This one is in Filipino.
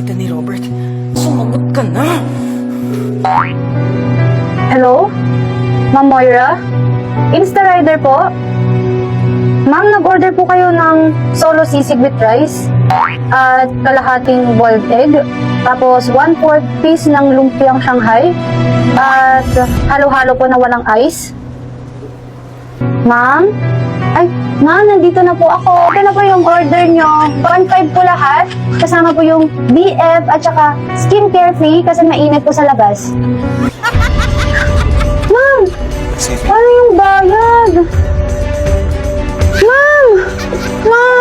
kita ni Robert. Sumagot ka na! Hello? Ma'am Moira? Insta Rider po? Ma'am, nag-order po kayo ng solo sisig with rice at kalahating boiled egg, tapos 1/4 piece ng lumpiang Shanghai at halo-halo po na walang ice. Ma'am? Ay, ma'am, nandito na po ako. Ito na po yung order nyo. 1/5 po lahat. Kasama po yung BF at saka skincare free kasi mainit po sa labas. Ma'am! Ano yung bayad? Ma'am! Ma'am!